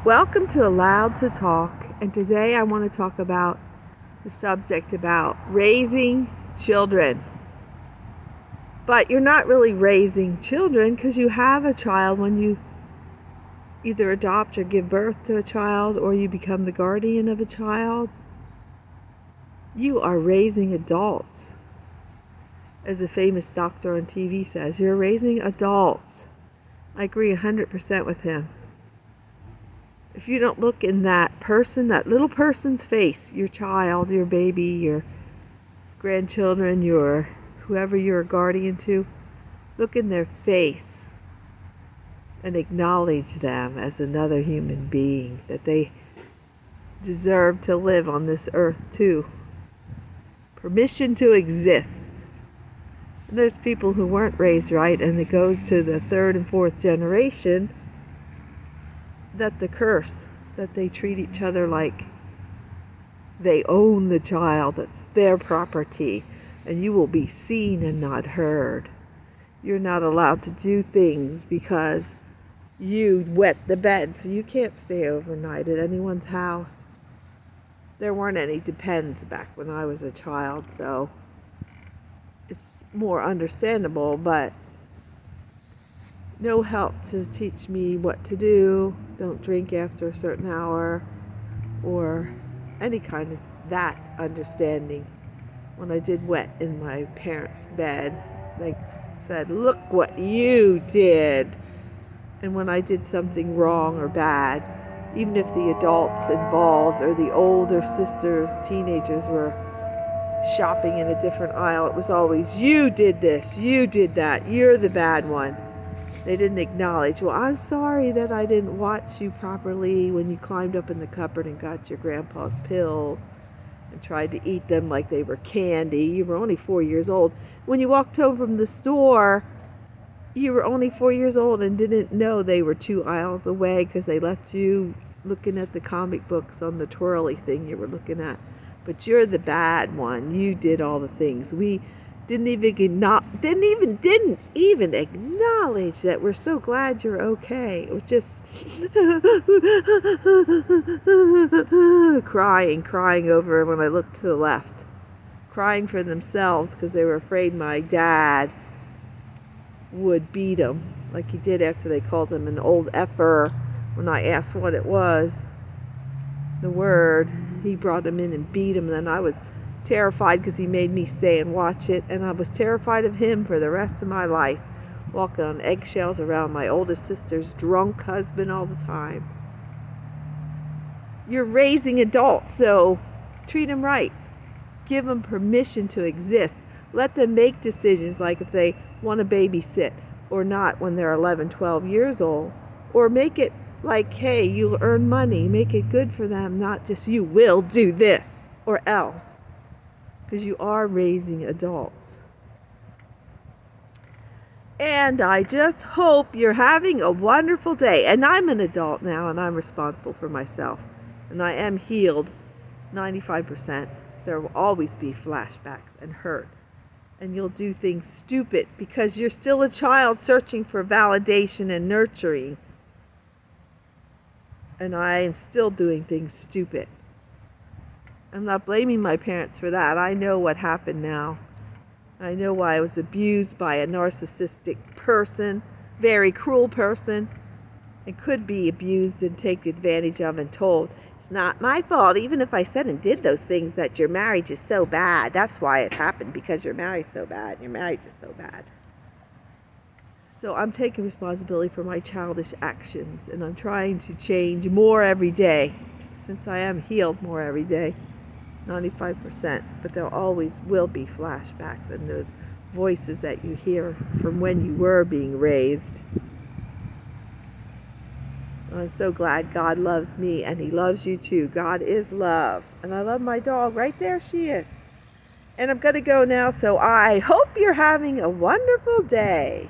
Welcome to Allowed to Talk, and today I want to talk about the subject about raising children. But you're not really raising children because you have a child when you either adopt or give birth to a child or you become the guardian of a child. You are raising adults. As a famous doctor on TV says, you're raising adults. I agree 100% with him. If you don't look in that person, that little person's face, your child, your baby, your grandchildren, your whoever you're a guardian to, look in their face and acknowledge them as another human being, that they deserve to live on this earth too. Permission to exist. And there's people who weren't raised right, and it goes to the third and fourth generation, that the curse, that they treat each other like they own the child, that's their property, and you will be seen and not heard. You're not allowed to do things because you wet the bed, so you can't stay overnight at anyone's house. There weren't any depends back when I was a child, so it's more understandable, but no help to teach me what to do. Don't drink after a certain hour, or any kind of that understanding. When I did wet in my parents' bed, they said, "Look what you did." And when I did something wrong or bad, even if the adults involved or the older sisters, teenagers were shopping in a different aisle, it was always, "You did this, you did that, you're the bad one." They didn't acknowledge, "Well, I'm sorry that I didn't watch you properly when you climbed up in the cupboard and got your grandpa's pills and tried to eat them like they were candy. You were only 4 years old. When you walked home from the store, you were only 4 years old and didn't know they were 2 aisles away because they left you looking at the comic books on the twirly thing you were looking at. But you're the bad one. You did all the things. We didn't even acknowledge that we're so glad you're okay." It was just crying over when I looked to the left, crying for themselves because they were afraid my dad would beat them like he did after they called him an old effer. When I asked what it was, the word, he brought him in and beat him. And then I was terrified because he made me stay and watch it, and I was terrified of him for the rest of my life, walking on eggshells around my oldest sister's drunk husband all the time. You're raising adults, so treat them right. Give them permission to exist. Let them make decisions, like if they want to babysit or not when they're 11, 12 years old, or make it like, hey, you'll earn money. Make it good for them, not just you will do this or else. Because you are raising adults. And I just hope you're having a wonderful day. And I'm an adult now, and I'm responsible for myself. And I am healed 95%. There will always be flashbacks and hurt. And you'll do things stupid because you're still a child searching for validation and nurturing. And I am still doing things stupid. I'm not blaming my parents for that. I know what happened now. I know why I was abused by a narcissistic person, very cruel person, and could be abused and taken advantage of and told, "It's not my fault, even if I said and did those things, that your marriage is so bad. That's why it happened, because your marriage so bad. Your marriage is so bad." So I'm taking responsibility for my childish actions, and I'm trying to change more every day, since I am healed more every day. 95%, but there always will be flashbacks and those voices that you hear from when you were being raised. I'm so glad God loves me, and He loves you too. God is love. And I love my dog. Right there she is. And I'm going to go now, so I hope you're having a wonderful day.